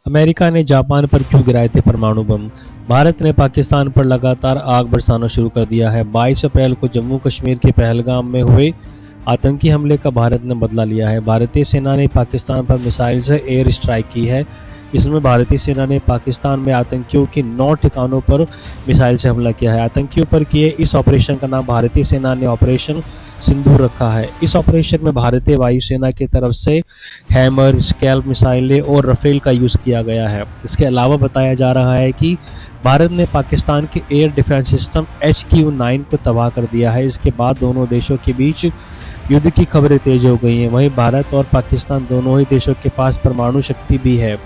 America ने Japan पर क्यों गिराए थे परमाणु बम? भारत ने पाकिस्तान पर लगातार आग बरसाना शुरू कर दिया है। 22 अप्रैल को जम्मू कश्मीर के पहलगाम में हुए आतंकी हमले का भारत ने बदला लिया है। भारतीय सेना ने पाकिस्तान पर मिसाइल से एयर स्ट्राइक की है। इसमें भारतीय सेना ने पाकिस्तान में आतंकियों के 9 ठिकानों पर मिसाइल से हमला किया है। आतंकियों पर किए इस ऑपरेशन का नाम भारतीय सेना ने ऑपरेशन सिंदूर रखा है। इस ऑपरेशन में भारतीय वायुसेना की तरफ से हैमर, स्कैल्प मिसाइलें और राफेल का यूज़ किया गया है। इसके अलावा बताया जा रहा है कि भारत ने पाकिस्तान के एयर डिफेंस सिस्टम HQ-9 को तबाह कर दिया है। इसके बाद दोनों देशों के बीच युद्ध की खबरें तेज हो गई हैं। वहीं भारत और पाकिस्तान दोनों ही देशों के पास परमाणु शक्ति भी है।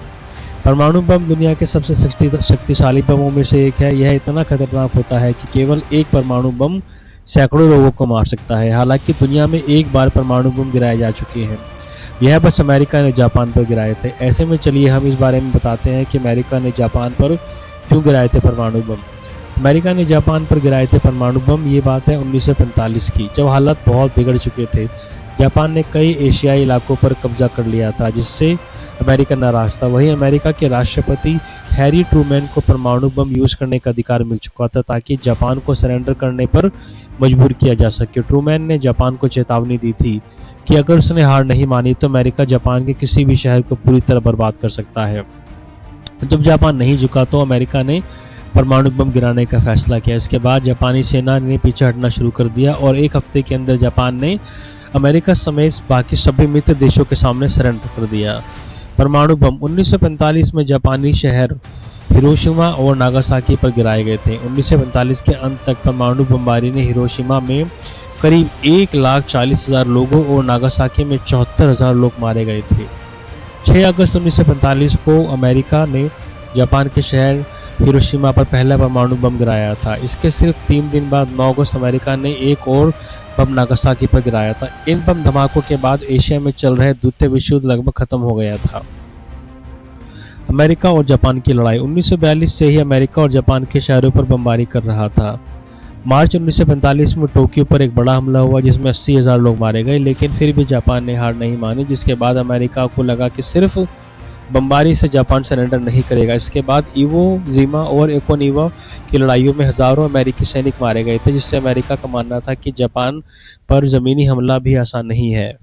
परमाणु बम दुनिया के सबसे शक्तिशाली बमों में से एक है। यह इतना खतरनाक होता है कि केवल एक परमाणु बम सैकड़ों लोगों को मार सकता है। हालांकि दुनिया में एक बार परमाणु बम गिराए जा चुके हैं। यह बस अमेरिका ने जापान पर गिराए थे। ऐसे में चलिए हम इस बारे में बताते हैं कि अमेरिका ने जापान पर क्यों गिराए थे परमाणु बम। अमेरिका ने जापान पर गिराए थे परमाणु बम। ये बात है 1945 की, जब हालात बहुत बिगड़ चुके थे। जापान ने कई एशियाई इलाकों पर कब्जा कर लिया था, जिससे अमेरिका नाराज था। वहीं अमेरिका के राष्ट्रपति हैरी ट्रूमैन को परमाणु बम यूज़ करने का अधिकार मिल चुका था, ताकि जापान को सरेंडर करने पर मजबूर किया जा सके। ट्रूमैन ने जापान को चेतावनी दी थी कि अगर उसने हार नहीं मानी तो अमेरिका जापान के किसी भी शहर को पूरी तरह बर्बाद कर सकता है। जब जापान नहीं झुका तो अमेरिका ने परमाणु बम गिराने का फैसला किया। इसके बाद जापानी सेना ने पीछे हटना शुरू कर दिया और एक हफ्ते के अंदर जापान ने अमेरिका समेत बाकी सभी मित्र देशों के सामने सरेंडर कर दिया। परमाणु बम 1945 में जापानी शहर हिरोशिमा और नागासाकी पर गिराए गए थे। 1945 के अंत तक परमाणु बमबारी ने हिरोशिमा में करीब 1,40,000 लोगों और नागासाकी में 74,000 लोग मारे गए थे। 6 अगस्त 1945 को अमेरिका ने जापान के शहर हिरोशिमा पर पहला परमाणु बम गिराया था। इसके सिर्फ 3 दिन बाद 9 अगस्त अमेरिका ने एक और बम नागासाकी पर गिराया था। इन बम धमाकों के बाद एशिया में चल रहे द्वितीय विश्व युद्ध लगभग खत्म हो गया था। अमेरिका और जापान की लड़ाई 1942 से ही अमेरिका और जापान के शहरों पर बमबारी कर रहा था। मार्च 1945 में टोक्यो पर एक बड़ा हमला हुआ, जिसमें 80,000 लोग मारे गए, लेकिन फिर भी जापान ने हार नहीं मानी। जिसके बाद अमेरिका को लगा कि सिर्फ बमबारी से जापान सरेंडर नहीं करेगा। इसके बाद इवो जिमा और ओकानोवा की लड़ाइयों में हज़ारों अमेरिकी सैनिक मारे गए थे, जिससे अमेरिका का मानना था कि जापान पर ज़मीनी हमला भी आसान नहीं है।